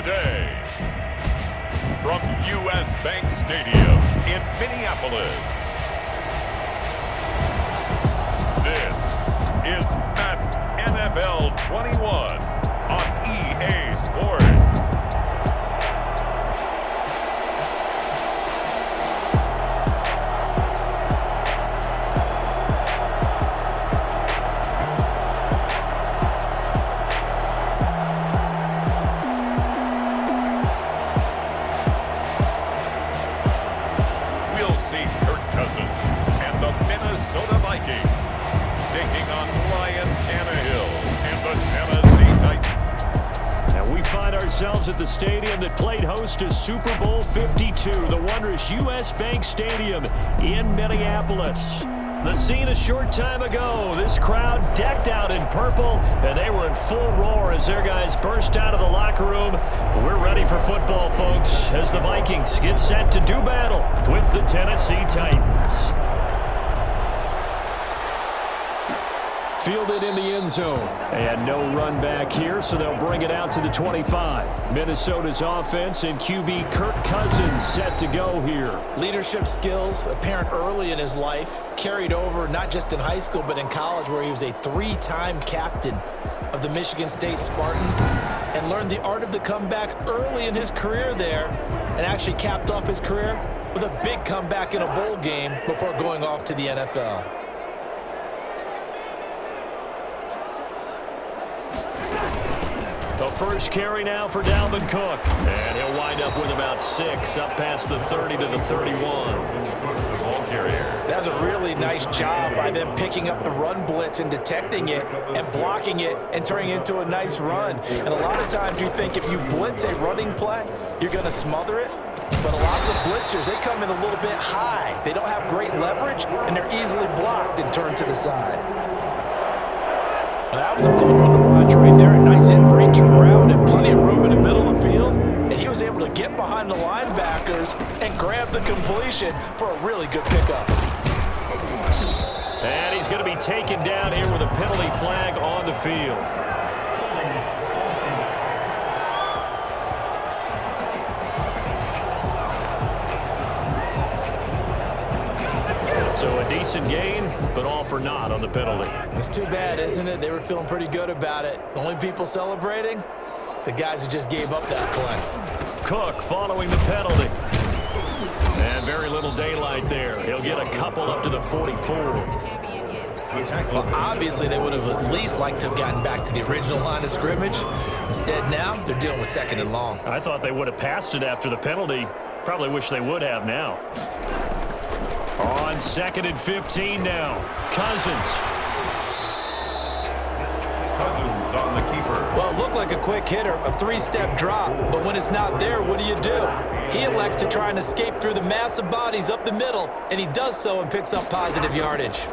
today, from U.S. Bank Stadium in Minneapolis, this is Madden NFL 21 on EA Sports. See Kirk Cousins and the Minnesota Vikings taking on Ryan Tannehill and the Tennessee Titans. And we find ourselves at the stadium that played host to Super Bowl 52, the wondrous U.S. Bank Stadium in Minneapolis. The scene a short time ago, this crowd decked out in purple, and they were in full roar as their guys burst out of the locker room. We're ready for football, folks, as the Vikings get set to do battle with the Tennessee Titans. Fielded in the end zone. And no run back here, so they'll bring it out to the 25. Minnesota's offense and QB Kirk Cousins set to go here. Leadership skills apparent early in his life, carried over not just in high school but in college, where he was a three-time captain of the Michigan State Spartans and learned the art of the comeback early in his career there, and actually capped off his career with a big comeback in a bowl game before going off to the NFL. The first carry now for Dalvin Cook. And he'll wind up with about 6, up past the 30 to the 31. That was a really nice job by them picking up the run blitz and detecting it and blocking it and turning it into a nice run. And a lot of times you think if you blitz a running play, you're going to smother it. But a lot of the blitzers, they come in a little bit high. They don't have great leverage, and they're easily blocked and turned to the side. Well, that was a fun one to watch right there. A nice in-breaking route and plenty of room in the middle of the field. And he was able to get behind the linebackers and grab the completion for a really good pickup. And he's going to be taken down here with a penalty flag on the field. So a decent gain, but all for naught on the penalty. It's too bad, isn't it? They were feeling pretty good about it. The only people celebrating, the guys who just gave up that play. Cook following the penalty. And very little daylight there. He'll get a couple up to the 44. Well, obviously they would have at least liked to have gotten back to the original line of scrimmage. Instead now, they're dealing with second and long. I thought they would have passed it after the penalty. Probably wish they would have now. On 2nd and 15 now. Cousins on the keeper. Well, it looked like a quick hitter, a three-step drop, but when it's not there, what do? He elects to try and escape through the mass of bodies up the middle, and he does so and picks up positive yardage.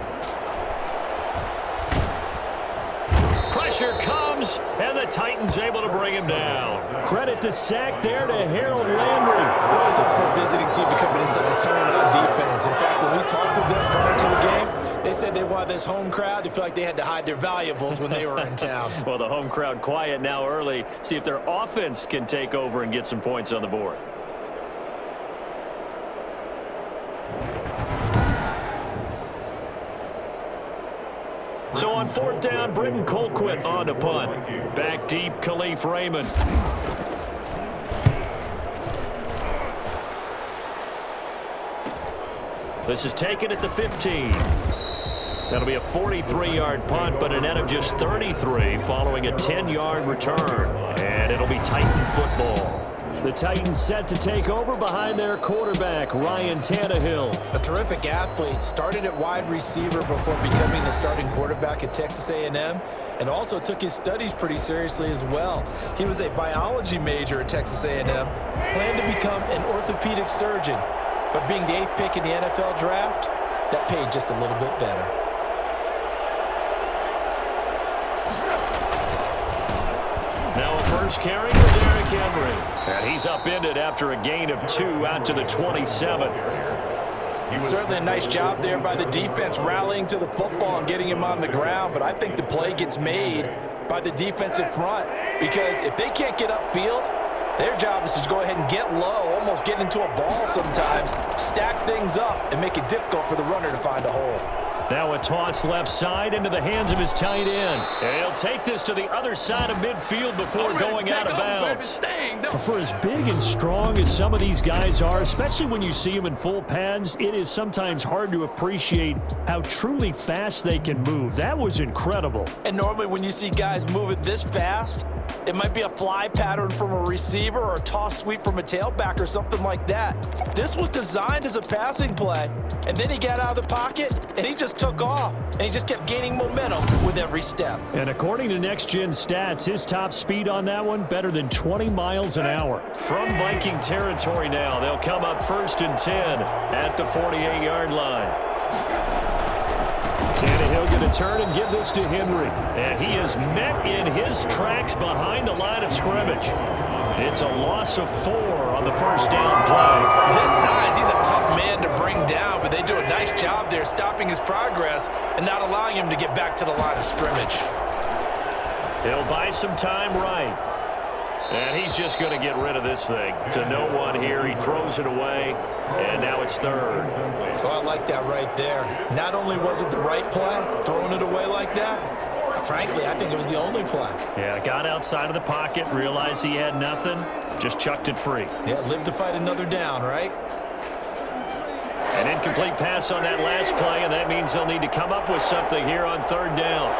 Pressure comes, and the Titans able to bring him down. Credit the sack there to Harold Landry. Always up for a visiting team to come in and set the tone on defense. In fact, when we talked with them prior to the game, they said they wanted this home crowd to feel like they had to hide their valuables when they were in town. Well, the home crowd quiet now early. See if their offense can take over and get some points on the board. So on 4th down, Britton Colquitt on to punt. Back deep, Khalif Raymond. This is taken at the 15. That'll be a 43-yard punt, but a net of just 33 following a 10-yard return. And it'll be Titan football. The Titans set to take over behind their quarterback, Ryan Tannehill. A terrific athlete, started at wide receiver before becoming the starting quarterback at Texas A&M, and also took his studies pretty seriously as well. He was a biology major at Texas A&M, planned to become an orthopedic surgeon, but being the 8th pick in the NFL draft, that paid just a little bit better. Now a first carry for Derrick Henry. And he's upended after a gain of 2 out to the 27. Certainly a nice job there by the defense rallying to the football and getting him on the ground, but I think the play gets made by the defensive front, because if they can't get upfield, Their job is to go ahead and get low, almost get into a ball sometimes, stack things up, and make it difficult for the runner to find a hole. Now a toss left side into the hands of his tight end. And he'll take this to the other side of midfield before going out of bounds. For as big and strong as some of these guys are, especially when you see them in full pads, it is sometimes hard to appreciate how truly fast they can move. That was incredible. And normally when you see guys moving this fast, it might be a fly pattern from a receiver or a toss sweep from a tailback or something like that. This was designed as a passing play, and then he got out of the pocket, and he just took off, and he just kept gaining momentum with every step. And according to Next Gen Stats, his top speed on that one, better than 20 miles an hour. From Viking territory now, they'll come up 1st and 10 at the 48-yard line. Tannehill going to turn and give this to Henry. And he is met in his tracks behind the line of scrimmage. It's a loss of 4 on the first down play. This size, he's a tough man to bring down, but they do a nice job there stopping his progress and not allowing him to get back to the line of scrimmage. He'll buy some time right. And he's just going to get rid of this thing. To no one here. He throws it away, and now it's 3rd. Oh, I like that right there. Not only was it the right play, throwing it away like that, frankly, I think it was the only play. Yeah, got outside of the pocket, realized he had nothing, just chucked it free. Yeah, live to fight another down, right? An incomplete pass on that last play, and that means they'll need to come up with something here on 3rd down.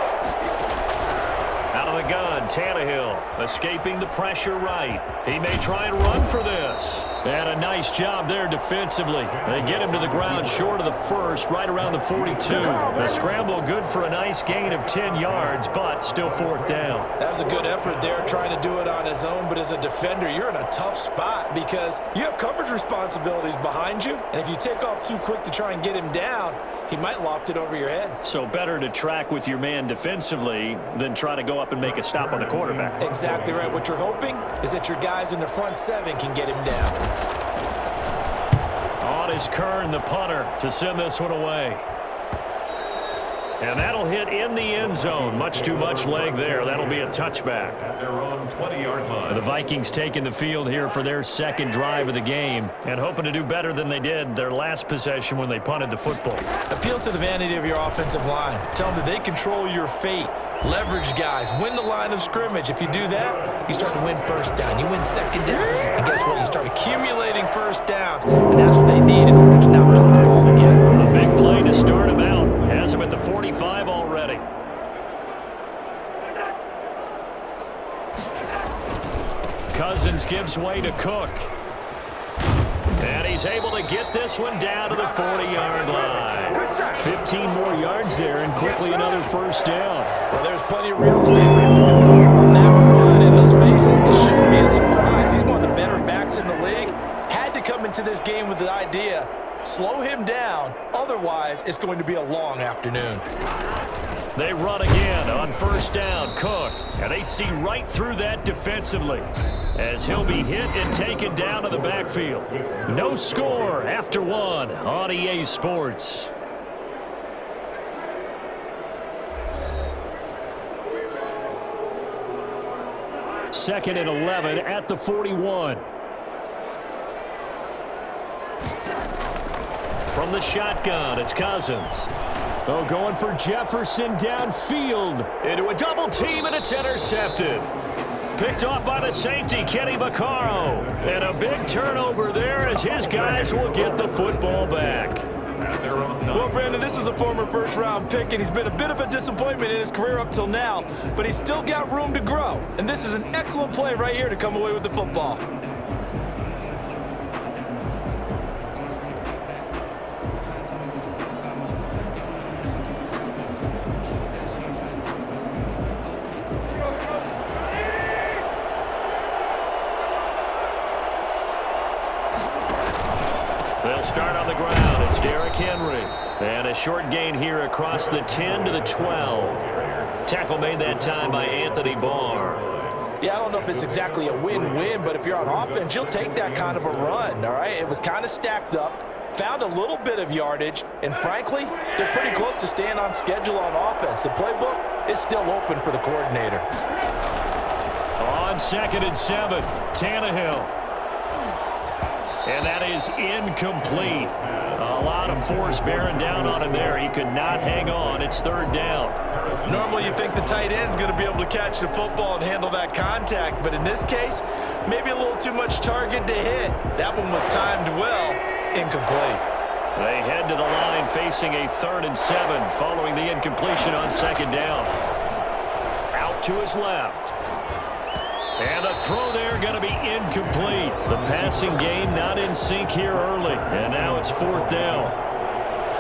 Out of the gun, Tannehill escaping the pressure right. He may try and run for this. And a nice job there defensively. They get him to the ground short of the 1st, right around the 42. The scramble good for a nice gain of 10 yards, but still 4th down. That was a good effort there, trying to do it on his own, but as a defender, you're in a tough spot because you have coverage responsibilities behind you, and if you take off too quick to try and get him down, he might loft it over your head. So better to track with your man defensively than try to go up and make a stop on the quarterback. Exactly right. What you're hoping is that your guys in the front 7 can get him down. On is Kern, the punter, to send this one away. And that'll hit in the end zone. Much too much leg there. That'll be a touchback. At their own 20-yard line. The Vikings taking the field here for their 2nd drive of the game and hoping to do better than they did their last possession when they punted the football. Appeal to the vanity of your offensive line. Tell them that they control your fate. Leverage guys. Win the line of scrimmage. If you do that, you start to win 1st down. You win 2nd down. And guess what? You start accumulating 1st downs. And that's what they need in order to not punt the ball again. A big play to start him out. Has him at the 45 already. Cousins gives way to Cook. And he's able to get this one down to the 40-yard line. 15 more yards there and quickly another 1st down. Well, there's plenty of real estate for him to move on that run. And let's face it, this shouldn't be a surprise. He's one of the better backs in the league. Had to come into this game with the idea, slow him down. Otherwise, it's going to be a long afternoon. They run again on 1st down, Cook. And they see right through that defensively as he'll be hit and taken down to the backfield. No score after 1 on EA Sports. Second and 11 at the 41. From the shotgun, it's Cousins. Oh, going for Jefferson downfield into a double team, and it's intercepted. Picked off by the safety, Kenny Vaccaro. And a big turnover there as his guys will get the football back. Well, Brandon, this is a former first-round pick, and he's been a bit of a disappointment in his career up till now, but he's still got room to grow. And this is an excellent play right here to come away with the football. They'll start on the ground. It's Derrick Henry. And a short gain here across the 10 to the 12. Tackle made that time by Anthony Barr. Yeah, I don't know if it's exactly a win-win, but if you're on offense, you'll take that kind of a run, all right? It was kind of stacked up, found a little bit of yardage, and frankly, they're pretty close to staying on schedule on offense. The playbook is still open for the coordinator. On on 2nd and 7. Tannehill. And that is incomplete. A lot of force bearing down on him there. He could not hang on. It's 3rd down. Normally you think the tight end's going to be able to catch the football and handle that contact, but in this case, maybe a little too much target to hit. That one was timed well. Incomplete. They head to the line facing a 3rd and 7 following the incompletion on 2nd down. Out to his left. And the throw there going to be incomplete. The passing game not in sync here early. And now it's 4th down.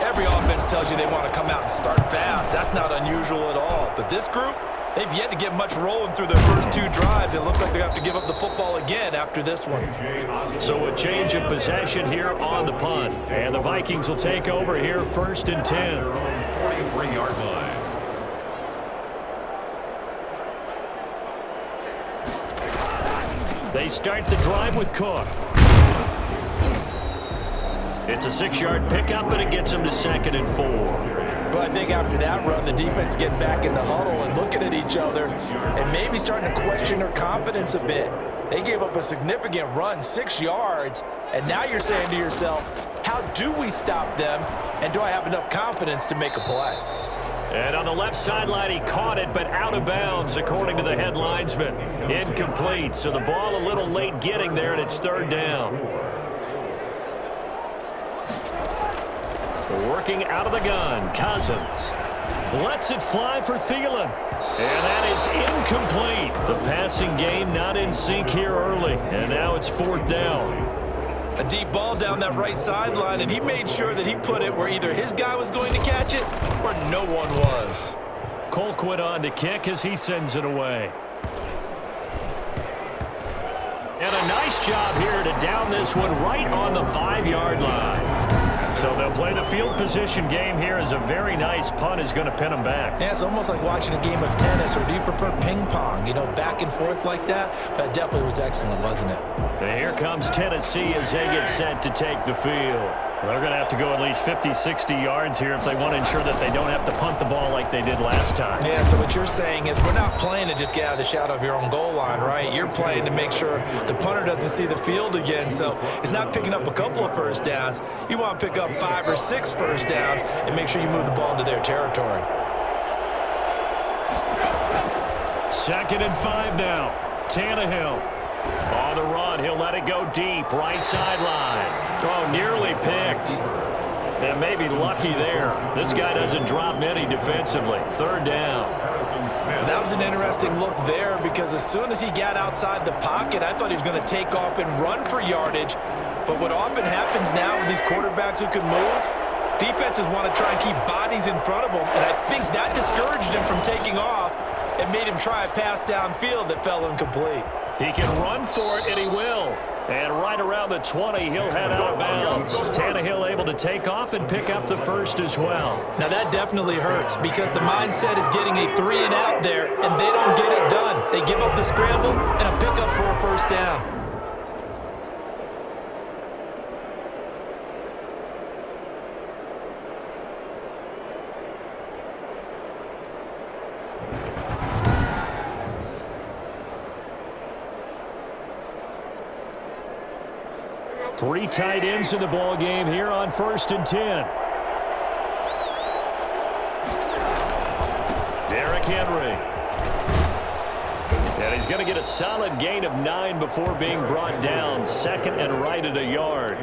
Every offense tells you they want to come out and start fast. That's not unusual at all. But this group, they've yet to get much rolling through their first 2 drives. It looks like they have to give up the football again after this one. So a change of possession here on the punt. And the Vikings will take over here 1st and 10. 43-yard line. They start the drive with Cook. It's a 6-yard pickup, and it gets them to 2nd and 4. Well, I think after that run, the defense is getting back in the huddle and looking at each other and maybe starting to question their confidence a bit. They gave up a significant run, 6 yards, and now you're saying to yourself, how do we stop them, and do I have enough confidence to make a play? And on the left sideline, he caught it, but out of bounds, according to the head linesman. Incomplete, so the ball a little late getting there, and it's 3rd down. Working out of the gun, Cousins. Lets it fly for Thielen. And that is incomplete. The passing game not in sync here early, and now it's 4th down. A deep ball down that right sideline, and he made sure that he put it where either his guy was going to catch it or no one was. Colquitt on to kick as he sends it away. And a nice job here to down this one right on the 5-yard line. So they'll play the field position game here as a very nice punt is going to pin them back. Yeah, it's almost like watching a game of tennis, or do you prefer ping pong? You know, back and forth like that? That definitely was excellent, wasn't it? And here comes Tennessee as they get set to take the field. They're going to have to go at least 50, 60 yards here if they want to ensure that they don't have to punt the ball like they did last time. Yeah, so what you're saying is we're not playing to just get out of the shadow of your own goal line, right? You're playing to make sure the punter doesn't see the field again. So it's not picking up a couple of first downs. You want to pick up 5 or 6 first downs and make sure you move the ball into their territory. 2nd and 5 now. Tannehill. On the run, he'll let it go deep, right sideline. Oh, nearly picked. And maybe lucky there. This guy doesn't drop many defensively. 3rd down. That was an interesting look there because as soon as he got outside the pocket, I thought he was going to take off and run for yardage. But what often happens now with these quarterbacks who can move, defenses want to try and keep bodies in front of them, and I think that discouraged him from taking off and made him try a pass downfield that fell incomplete. He can run for it, and he will. And right around the 20, he'll head out of bounds. Tannehill able to take off and pick up the first as well. Now that definitely hurts because the mindset is getting a 3 and out there, and they don't get it done. They give up the scramble and a pickup for a first down. Three tight ends in the ball game here on 1st and 10. Derrick Henry. And he's going to get a solid gain of 9 before being brought down. 2nd and right at a yard.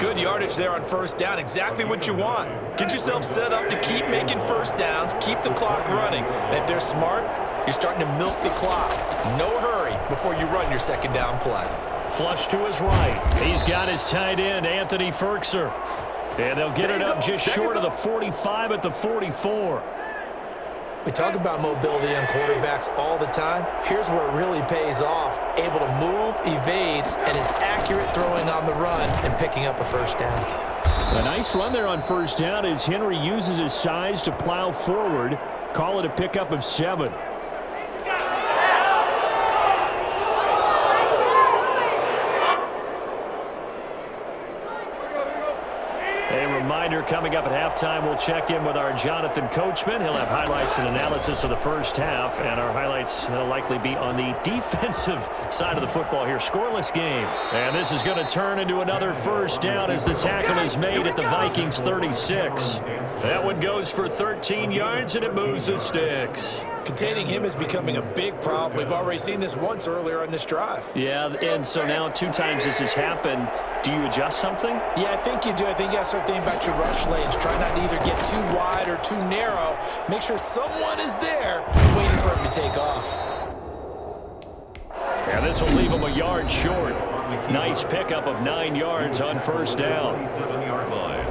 Good yardage there on first down. Exactly what you want. Get yourself set up to keep making first downs, keep the clock running. And if they're smart, you're starting to milk the clock. No hurry before you run your 2nd down play. Flush to his right. He's got his tight end, Anthony Firkser. And they'll get it up just short of the 45 at the 44. We talk about mobility on quarterbacks all the time. Here's where it really pays off. Able to move, evade, and is accurate throwing on the run and picking up a first down. A nice run there on first down as Henry uses his size to plow forward. Call it a pickup of 7. reminder, coming up at halftime, we'll check in with our Jonathan Coachman. He'll have highlights and analysis of the first half, and our highlights will likely be on the defensive side of the football here. Scoreless game. And this is going to turn into another first down as the tackle is made at the Vikings 36. That one goes for 13 yards, and it moves the sticks. Containing him is becoming a big problem. We've already seen this once earlier on this drive. Yeah, and so now 2 times this has happened. Do you adjust something? Yeah, I think you do. I think you got to start thinking about your rush lanes. Try not to either get too wide or too narrow. Make sure someone is there waiting for him to take off. And this will leave him a yard short. Nice pickup of 9 yards on first down. 7-yard line.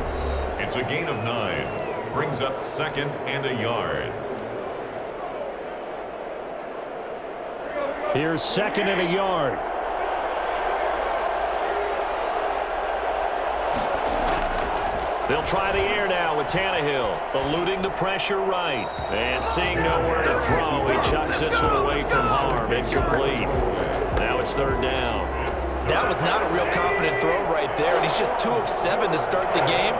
It's a gain of 9. Brings up 2nd and a yard. Here's 2nd and a yard. They'll try the air now with Tannehill, eluding the pressure right. And seeing nowhere to throw, he chucks this one away from harm. Incomplete. Now it's 3rd down. That was not a real confident throw right there, and he's just 2 of 7 to start the game.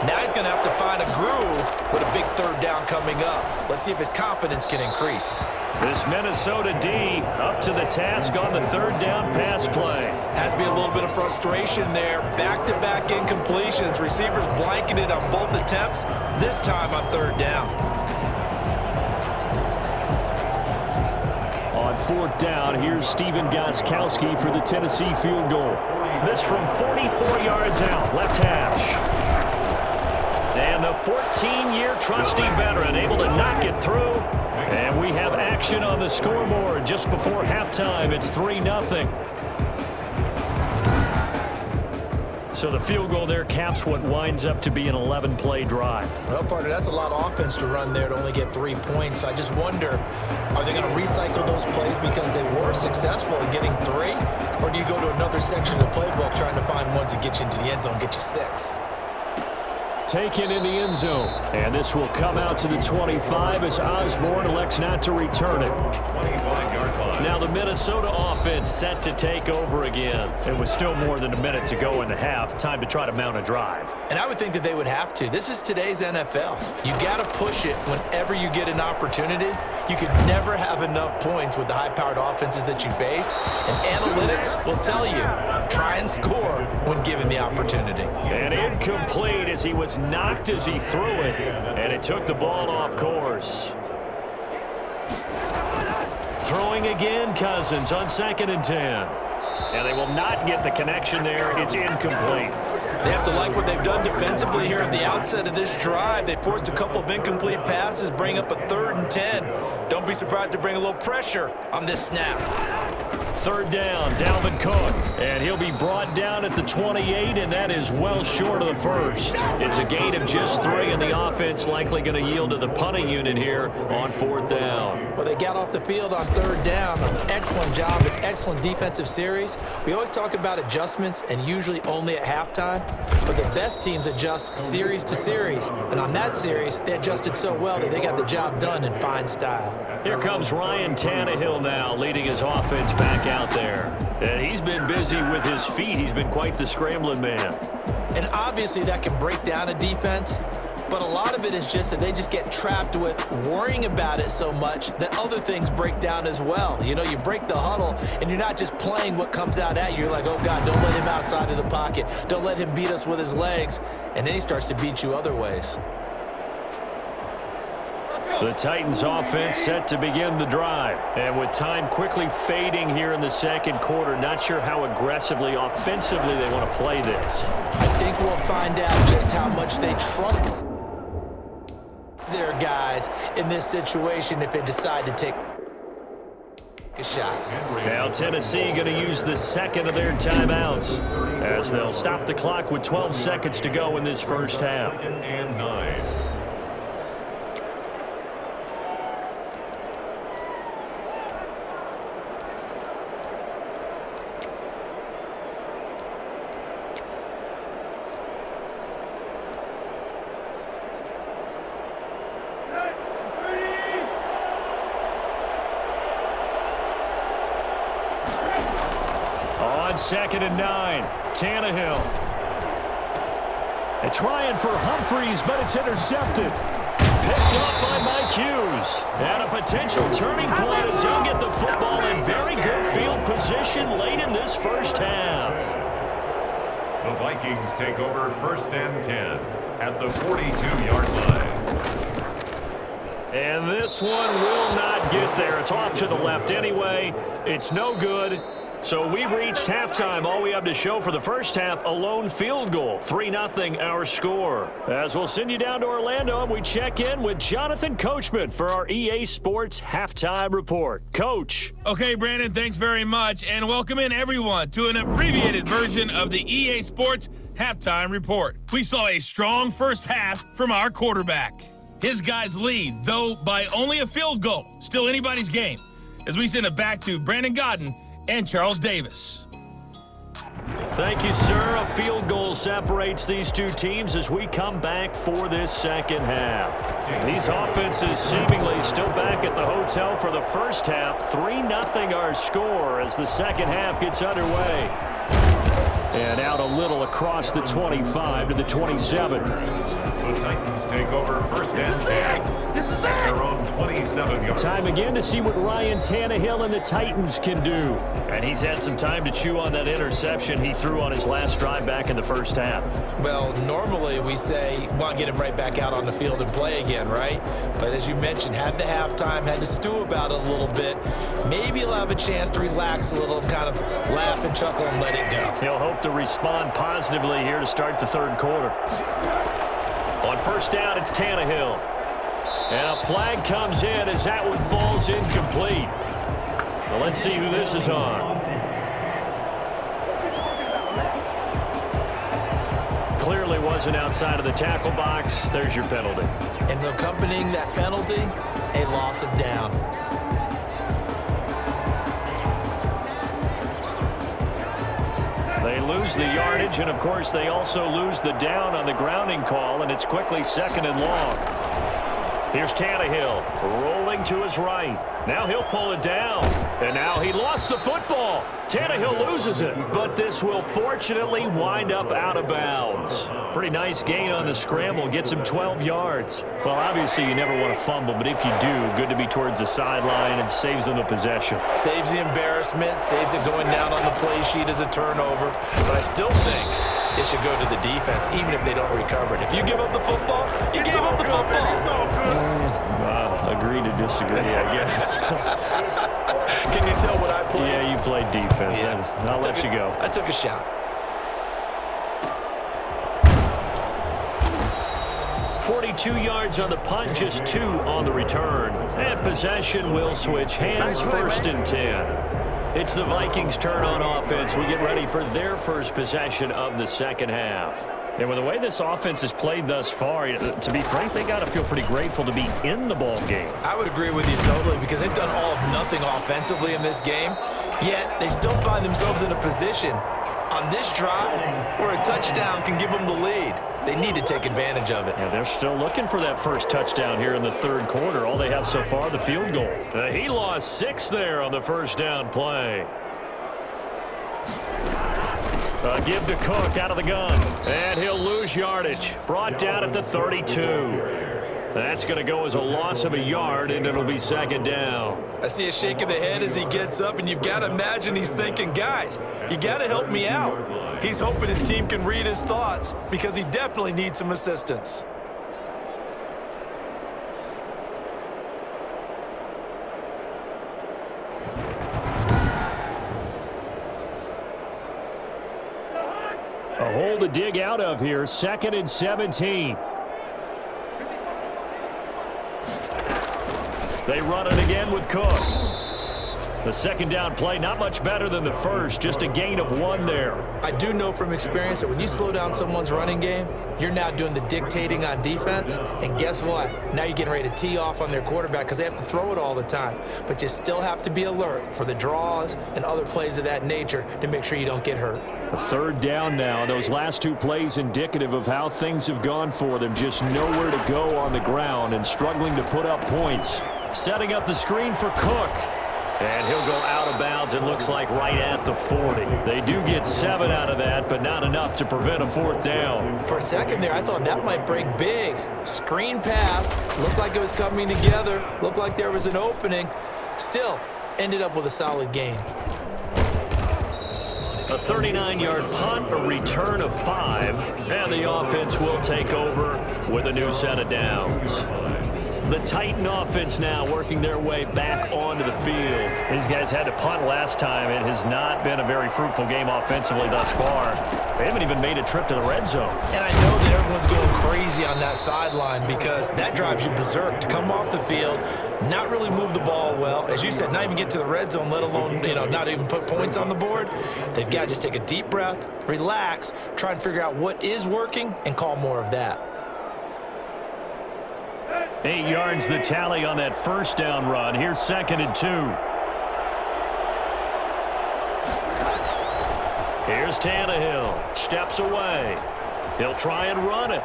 Now he's going to have to find a groove with a big 3rd down coming up. Let's see if his confidence can increase. This Minnesota D up to the task on the 3rd down pass play. Has to be a little bit of frustration there. Back-to-back incompletions. Receivers blanketed on both attempts, this time on 3rd down. On 4th down, here's Steven Gostkowski for the Tennessee field goal. This from 44 yards out, left hash. And the 14-year trusty veteran able to knock it through. And we have action on the scoreboard just before halftime. It's 3-0. So the field goal there caps what winds up to be an 11-play drive. Well, partner, that's a lot of offense to run there to only get 3 points. I just wonder, are they going to recycle those plays because they were successful in getting 3? Or do you go to another section of the playbook trying to find ones that get you into the end zone, get you 6? Taken in the end zone. And this will come out to the 25 as Osborne elects not to return it. 25-yard line. Now the Minnesota offense set to take over again. It was still more than a minute to go in the half. Time to try to mount a drive. And I would think that they would have to. This is today's NFL. You got to push it whenever you get an opportunity. You can never have enough points with the high-powered offenses that you face. And analytics will tell you, try and score when given the opportunity. And incomplete as he was knocked as he threw it. And it took the ball off course. Throwing again, Cousins on 2nd and 10. And they will not get the connection there. It's incomplete. They have to like what they've done defensively here at the outset of this drive. They forced a couple of incomplete passes, bring up a 3rd and 10. Don't be surprised to bring a little pressure on this snap. 3rd down, Dalvin Cook. And he'll be brought down at the 28, and that is well short of the first. It's a gain of just 3, and the offense likely going to yield to the punting unit here on 4th down. Well, they got off the field on 3rd down. An excellent job, an excellent defensive series. We always talk about adjustments, and usually only at halftime. But the best teams adjust series to series. And on that series, they adjusted so well that they got the job done in fine style. Here comes Ryan Tannehill now, leading his offense back out there. And he's been busy with his feet. He's been quite the scrambling man. And obviously that can break down a defense. But a lot of it is just that they just get trapped with worrying about it so much that other things break down as well. You know, you break the huddle, and you're not just playing what comes out at you. You're like, oh, God, don't let him outside of the pocket. Don't let him beat us with his legs. And then he starts to beat you other ways. The Titans offense set to begin the drive. And with time quickly fading here in the 2nd quarter, not sure how aggressively, offensively they want to play this. I think we'll find out just how much they trust their guys in this situation if they decide to take a shot. Now Tennessee going to use the 2nd of their timeouts as they'll stop the clock with 12 seconds to go in this first half. 2nd and 9. On 2nd and 9, Tannehill. And trying for Humphreys, but it's intercepted. Picked up by Mike Hughes. And a potential turning point as he'll get the football in very good field position late in this first half. The Vikings take over 1st and 10 at the 42-yard line. And this one will not get there. It's off to the left anyway. It's no good. So we've reached halftime. All we have to show for the first half, a lone field goal. 3-0 our score. As we'll send you down to Orlando, and we check in with Jonathan Coachman for our EA Sports Halftime Report. Coach. Okay, Brandon, thanks very much. And welcome in, everyone, to an abbreviated version of the EA Sports Halftime Report. We saw a strong first half from our quarterback. His guys lead, though by only a field goal. Still anybody's game. As we send it back to Brandon Godden and Charles Davis. Thank you, sir. A field goal separates these two teams as we come back for this second half. These offenses seemingly still back at the hotel for the first half. 3-0 our score as the second half gets underway. And out a little across the 25 to the 27. The Titans take over 1st and 10 at their own 27-yard. Time again to see what Ryan Tannehill and the Titans can do. And he's had some time to chew on that interception he threw on his last drive back in the first half. Well, normally we say, want to get him right back out on the field and play again, right? But as you mentioned, had the halftime, had to stew about it a little bit. Maybe he'll have a chance to relax a little and kind of laugh and chuckle and let it go. He'll hope to respond positively here to start the third quarter. On first down, it's Tannehill. And a flag comes in as that one falls incomplete. Well, let's see who this is on. Clearly wasn't outside of the tackle box. There's your penalty. And accompanying that penalty, a loss of down. They lose the yardage, and of course they also lose the down on the grounding call, and it's quickly 2nd and long. Here's Tannehill rolling to his right. Now he'll pull it down, and now he lost the football. Tannehill loses it, but this will fortunately wind up out of bounds. Pretty nice gain on the scramble, gets him 12 yards. Well, obviously you never want to fumble, but if you do, good to be towards the sideline and saves them the possession. Saves the embarrassment, saves it going down on the play sheet as a turnover, but I still think it should go to the defense, even if they don't recover it. If you give up the football, you gave up the football. Agree to disagree, I guess. Can you tell what I played? Yeah, you played defense. Yeah. I'll let you go. I took a shot. 42 yards on the punt, just 2 on the return. And possession will switch hands, 1st and 10. It's the Vikings' turn on offense. We get ready for their first possession of the second half. And with the way this offense has played thus far, to be frank, they got to feel pretty grateful to be in the ball game. I would agree with you totally because they've done all of nothing offensively in this game, yet they still find themselves in a position on this drive where a touchdown can give them the lead. They need to take advantage of it. Yeah, they're still looking for that first touchdown here in the third quarter. All they have so far, the field goal. He lost 6 there on the first down play. Give to Cook out of the gun. And he'll lose yardage. Brought down at the 32. That's going to go as a loss of a yard, and it'll be 2nd down. I see a shake of the head as he gets up, and you've got to imagine he's thinking, guys, you got to help me out. He's hoping his team can read his thoughts because he definitely needs some assistance. A hole to dig out of here, 2nd and 17. They run it again with Cook. The second down play, not much better than the first, just a gain of 1 there. I do know from experience that when you slow down someone's running game, you're now doing the dictating on defense, and guess what? Now you're getting ready to tee off on their quarterback because they have to throw it all the time. But you still have to be alert for the draws and other plays of that nature to make sure you don't get hurt. A 3rd down now. Those last 2 plays indicative of how things have gone for them. Just nowhere to go on the ground and struggling to put up points. Setting up the screen for Cook. And he'll go out of bounds, it looks like, right at the 40. They do get 7 out of that, but not enough to prevent a 4th down. For a second there, I thought that might break big. Screen pass, looked like it was coming together, looked like there was an opening. Still, ended up with a solid gain. A 39-yard punt, a return of 5, and the offense will take over with a new set of downs. The Titan offense now working their way back onto the field. These guys had to punt last time. It has not been a very fruitful game offensively thus far. They haven't even made a trip to the red zone. And I know that everyone's going crazy on that sideline because that drives you berserk to come off the field, not really move the ball well. As you said, not even get to the red zone, let alone, not even put points on the board. They've got to just take a deep breath, relax, try and figure out what is working, and call more of that. 8 yards the tally on that first down run. Here's 2nd and 2. Here's Tannehill. Steps away. He'll try and run it.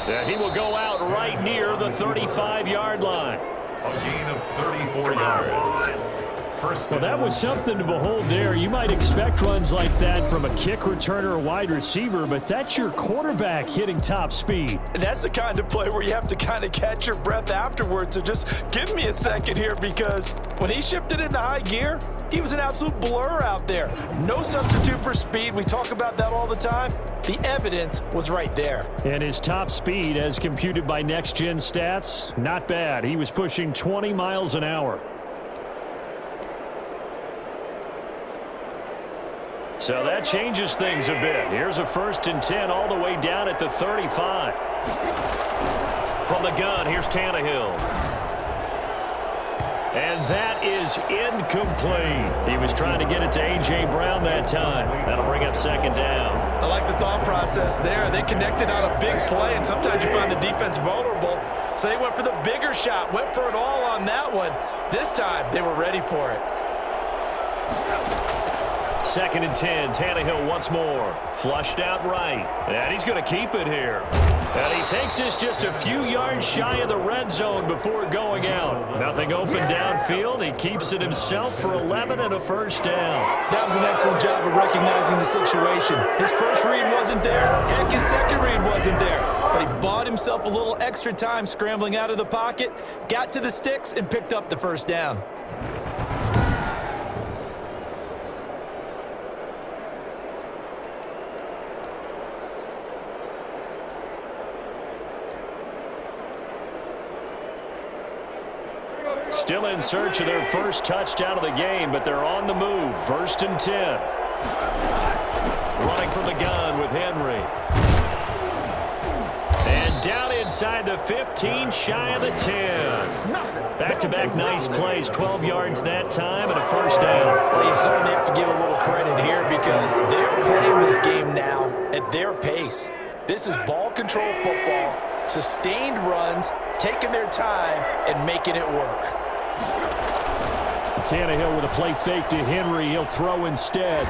And he will go out right near the 35-yard line. A gain of 34 yards. Well, that was something to behold there. You might expect runs like that from a kick returner or wide receiver, but that's your quarterback hitting top speed. And that's the kind of play where you have to kind of catch your breath afterwards. So just give me a second here, because when he shifted into high gear, he was an absolute blur out there. No substitute for speed. We talk about that all the time. The evidence was right there. And his top speed, as computed by Next Gen Stats, not bad. He was pushing 20 miles an hour. So that changes things a bit. Here's a 1st and 10 all the way down at the 35. From the gun, here's Tannehill. And that is incomplete. He was trying to get it to A.J. Brown that time. That'll bring up 2nd down. I like the thought process there. They connected on a big play, and sometimes you find the defense vulnerable. So they went for the bigger shot, went for it all on that one. This time, they were ready for it. 2nd and 10, Tannehill once more. Flushed out right. And he's going to keep it here. And he takes this just a few yards shy of the red zone before going out. Nothing open downfield. He keeps it himself for 11 and a 1st down. That was an excellent job of recognizing the situation. His first read wasn't there. Heck, his second read wasn't there. But he bought himself a little extra time scrambling out of the pocket, got to the sticks, and picked up the 1st down. Still in search of their first touchdown of the game, but they're on the move. 1st and 10. Running from the gun with Henry. And down inside the 15, shy of the 10. Back-to-back nice plays, 12 yards that time and a 1st down. Well, you certainly have to give a little credit here because they're playing this game now at their pace. This is ball control football, sustained runs, taking their time and making it work. Tannehill with a play fake to Henry. He'll throw instead.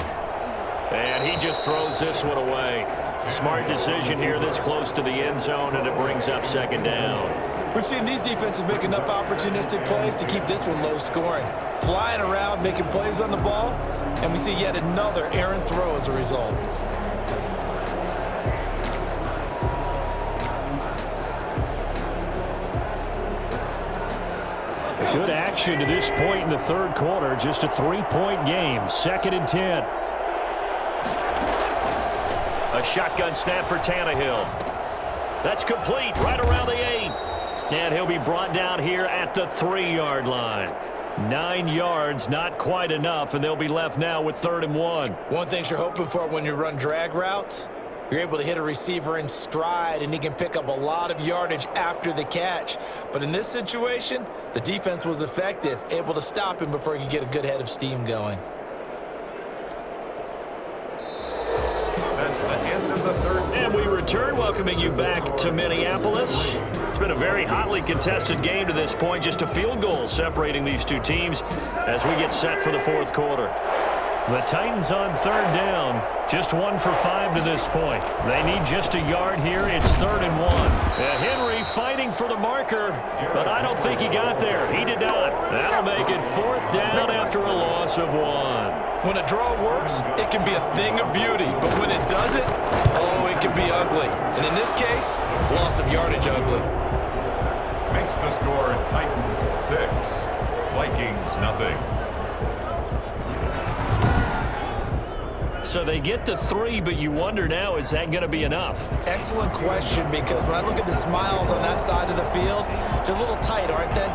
And he just throws this one away. Smart decision here this close to the end zone, and it brings up 2nd down. We've seen these defenses make enough opportunistic plays to keep this one low scoring. Flying around, making plays on the ball, and we see yet another errant throw as a result. Good action to this point in the 3rd quarter. Just a 3-point game. 2nd and 10. A shotgun snap for Tannehill. That's complete right around the 8. And he'll be brought down here at the 3-yard line. 9 yards, not quite enough, and they'll be left now with 3rd and 1. One thing you're hoping for when you run drag routes, you're able to hit a receiver in stride, and he can pick up a lot of yardage after the catch. But in this situation, the defense was effective, able to stop him before he could get a good head of steam going. That's the end of the 3rd. And we return, welcoming you back to Minneapolis. It's been a very hotly contested game to this point. Just a field goal separating these two teams as we get set for the 4th quarter. The Titans on third down. Just 1 for 5 to this point. They need just a yard here. It's 3rd and 1. And Henry fighting for the marker, but I don't think he got there. He did not. That'll make it 4th down after a loss of 1. When a draw works, it can be a thing of beauty. But when it doesn't, oh, it can be ugly. And in this case, loss of yardage ugly. Makes the score Titans 6, Vikings nothing. So they get the 3, but you wonder now, is that going to be enough? Excellent question, because when I look at the smiles on that side of the field, they're a little tight, aren't they?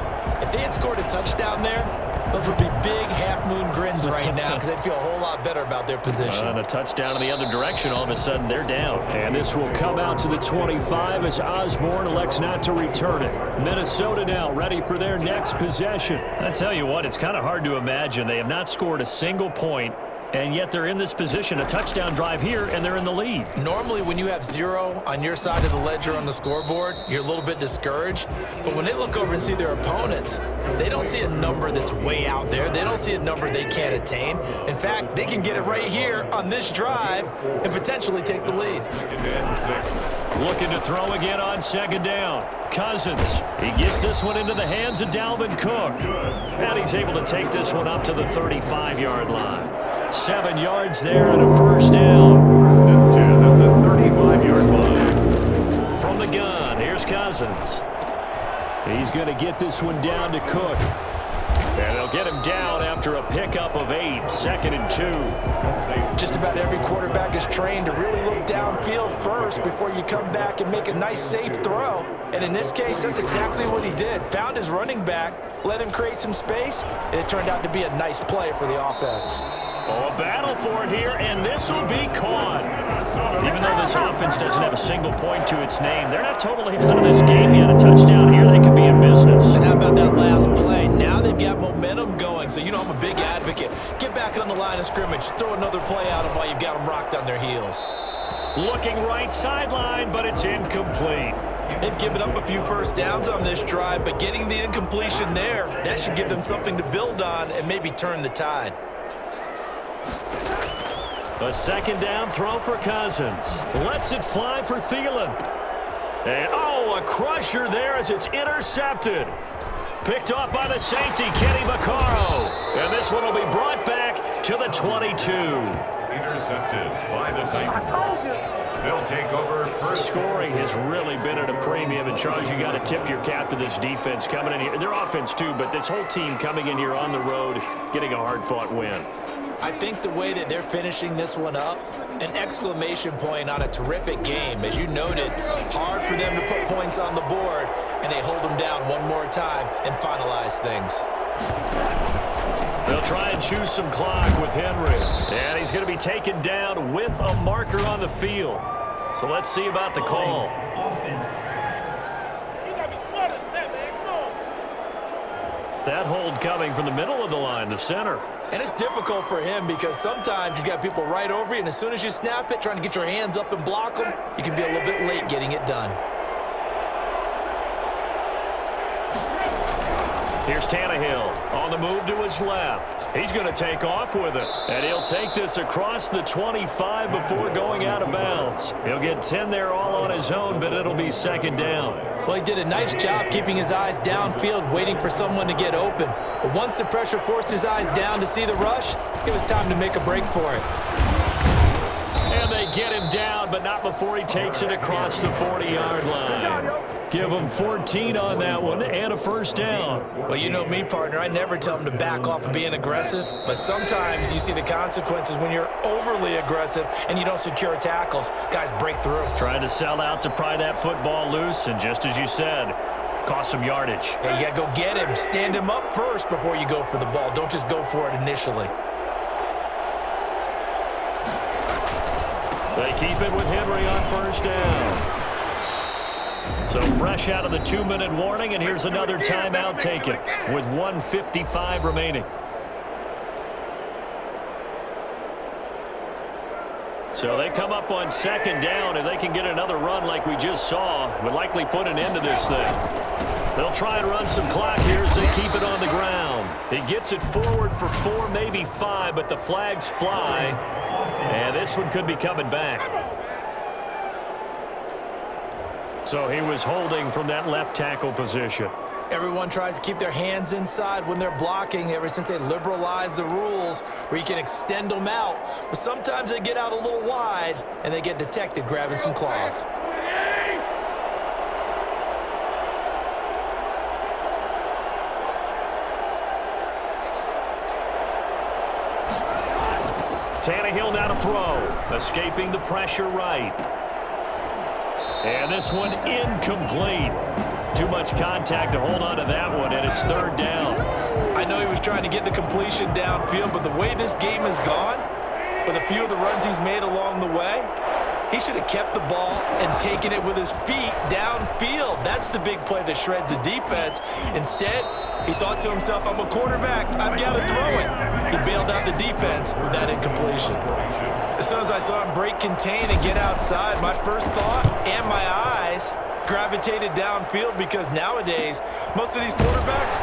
If they had scored a touchdown there, those would be big half-moon grins right now because they'd feel a whole lot better about their position. And a touchdown in the other direction, all of a sudden they're down. And this will come out to the 25 as Osborne elects not to return it. Minnesota now ready for their next possession. I tell you what, it's kind of hard to imagine. They have not scored a single point, and yet they're in this position, a touchdown drive here, and they're in the lead. Normally, when you have 0 on your side of the ledger on the scoreboard, you're a little bit discouraged. But when they look over and see their opponents, they don't see a number that's way out there. They don't see a number they can't attain. In fact, they can get it right here on this drive and potentially take the lead. Looking to throw again on 2nd down. Cousins, he gets this one into the hands of Dalvin Cook. And he's able to take this one up to the 35-yard line. 7 yards there and a 1st down. 1st and 10 at the 35-yard line. From the gun, here's Cousins. He's going to get this one down to Cook. And they'll get him down after a pickup of 8, 2nd and 2. Just about every quarterback is trained to really look downfield first before you come back and make a nice, safe throw. And in this case, that's exactly what he did. Found his running back, let him create some space, and it turned out to be a nice play for the offense. Oh, a battle for it here, and this will be caught. Even though this offense doesn't have a single point to its name, they're not totally out of this game yet. A touchdown here, they could be in business. And how about that last play? Now they've got momentum going, so you know I'm a big advocate. Get back on the line of scrimmage, throw another play out while you've got them rocked on their heels. Looking right sideline, but it's incomplete. They've given up a few 1st downs on this drive, but getting the incompletion there, that should give them something to build on and maybe turn the tide. A 2nd down throw for Cousins. Lets it fly for Thielen. And, oh, a crusher there as it's intercepted. Picked off by the safety, Kenny Vaccaro. And this one will be brought back to the 22. Intercepted by the Titans. They'll take over first. Scoring has really been at a premium. And, Charles, you got to tip your cap to this defense coming in here. Their offense, too, but this whole team coming in here on the road, getting a hard-fought win. I think the way that they're finishing this one up, an exclamation point on a terrific game. As you noted, hard for them to put points on the board, and they hold them down one more time and finalize things. They'll try and choose some clock with Henry. And he's going to be taken down with a marker on the field. So let's see about the call. Offense. That hold coming from the middle of the line, the center. And it's difficult for him because sometimes you've got people right over you, and as soon as you snap it, trying to get your hands up and block them, you can be a little bit late getting it done. Here's Tannehill on the move to his left. He's going to take off with it. And he'll take this across the 25 before going out of bounds. He'll get 10 there all on his own, but it'll be 2nd down. Well, he did a nice job keeping his eyes downfield, waiting for someone to get open. But once the pressure forced his eyes down to see the rush, it was time to make a break for it. And they get him down, but not before he takes it across the 40-yard line. Give him 14 on that one and a 1st down. Well, you know me, partner. I never tell him to back off of being aggressive, but sometimes you see the consequences when you're overly aggressive and you don't secure tackles. Guys break through. Trying to sell out to pry that football loose, and just as you said, cost some yardage. Yeah, you got to go get him. Stand him up first before you go for the ball. Don't just go for it initially. They keep it with Henry on 1st down. So fresh out of the 2-minute warning, and here's another timeout taken with 1:55 remaining. So they come up on 2nd down, and they can get another run like we just saw. Would likely put an end to this thing. They'll try and run some clock here as they keep it on the ground. He gets it forward for 4, maybe 5, but the flags fly. And this one could be coming back. So he was holding from that left tackle position. Everyone tries to keep their hands inside when they're blocking ever since they liberalized the rules where you can extend them out. But sometimes they get out a little wide and they get detected grabbing some cloth. Tannehill now to throw, escaping the pressure right. And this one incomplete. Too much contact to hold on to that one, and it's 3rd down. I know he was trying to get the completion downfield, but the way this game has gone, with a few of the runs he's made along the way, he should have kept the ball and taken it with his feet downfield. That's the big play that shreds the defense. Instead, he thought to himself, I'm a quarterback, I've got to throw it. He bailed out the defense with that incompletion. As soon as I saw him break contain and get outside, my first thought and my eyes gravitated downfield, because nowadays, most of these quarterbacks,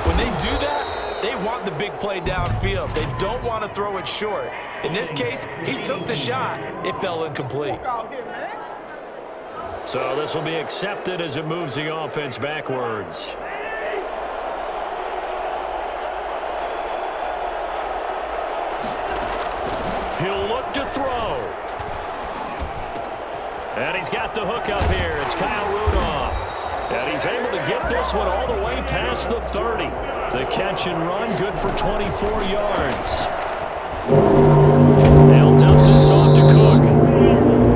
when they do that, they want the big play downfield. They don't want to throw it short. In this case, he took the shot. It fell incomplete. So this will be accepted as it moves the offense backwards. He'll look to throw. And he's got the hook up here. It's Kyle Rudolph. And he's able to get this one all the way past the 30. The catch and run, good for 24 yards. They'll dump this off to Cook.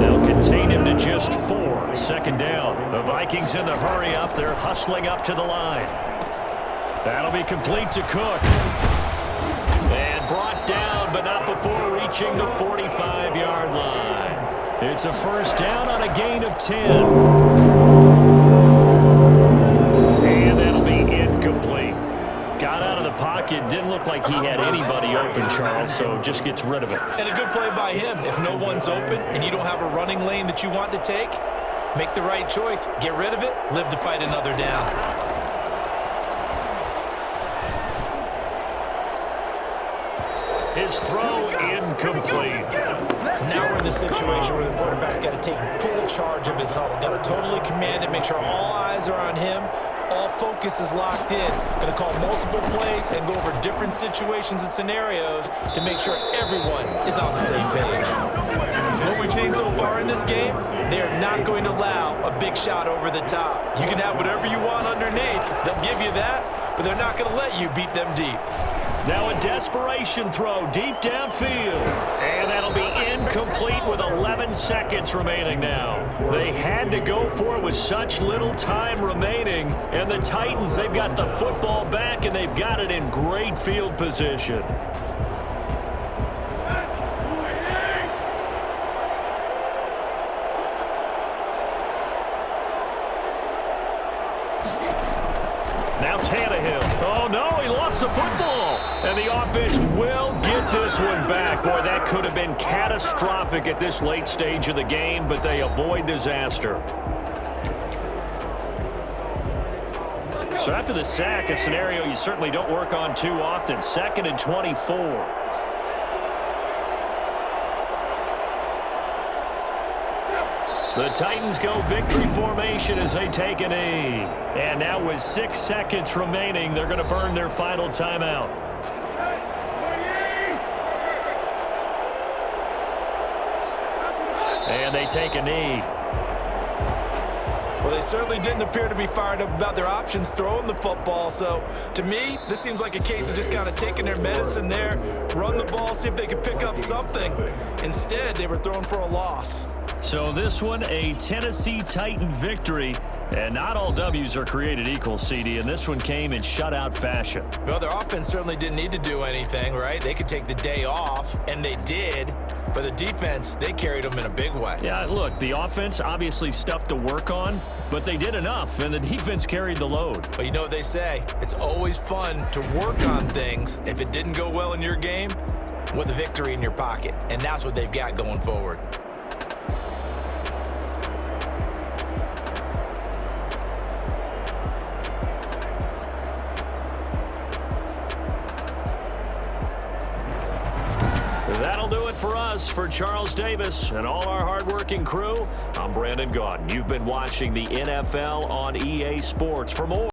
They'll contain him to just 4. 2nd down. The Vikings in the hurry up. They're hustling up to the line. That'll be complete to Cook. And brought down, but not before reaching the 45-yard line. It's a 1st down on a gain of 10. And that'll be incomplete. Got out of the pocket. Didn't look like he had anybody open, Charles, so just gets rid of it. And a good play by him. If no one's open and you don't have a running lane that you want to take, make the right choice. Get rid of it. Live to fight another down. His throw incomplete. Now we're in the situation where the quarterback's got to take full charge of his huddle. Got to totally command it, make sure all eyes are on him. All focus is locked in. Going to call multiple plays and go over different situations and scenarios to make sure everyone is on the same page. What we've seen so far in this game, they are not going to allow a big shot over the top. You can have whatever you want underneath. They'll give you that, but they're not going to let you beat them deep. Now a desperation throw deep downfield. And that'll be incomplete with 11 seconds remaining now. They had to go for it with such little time remaining. And the Titans, they've got the football back, and they've got it in great field position. Now Tannehill. Oh, no, he lost the football. And the offense will get this one back. Boy, that could have been catastrophic at this late stage of the game, but they avoid disaster. So after the sack, a scenario you certainly don't work on too often. 2nd and 24. The Titans go victory formation as they take a knee. And now with 6 seconds remaining, they're going to burn their final timeout. And they take a knee. Well, they certainly didn't appear to be fired up about their options throwing the football. So, to me, this seems like a case of just kind of taking their medicine there, run the ball, see if they could pick up something. Instead, they were thrown for a loss. So this one, a Tennessee Titan victory. And not all W's are created equal, CD, and this one came in shutout fashion. Well, their offense certainly didn't need to do anything, right? They could take the day off, and they did. But the defense, they carried them in a big way. Yeah, look, the offense, obviously stuff to work on, but they did enough, and the defense carried the load. But you know what they say, it's always fun to work on things. If it didn't go well in your game, with a victory in your pocket. And that's what they've got going forward. That'll do it for us. For Charles Davis and all our hardworking crew, I'm Brandon Gaudin. You've been watching the NFL on EA Sports. For more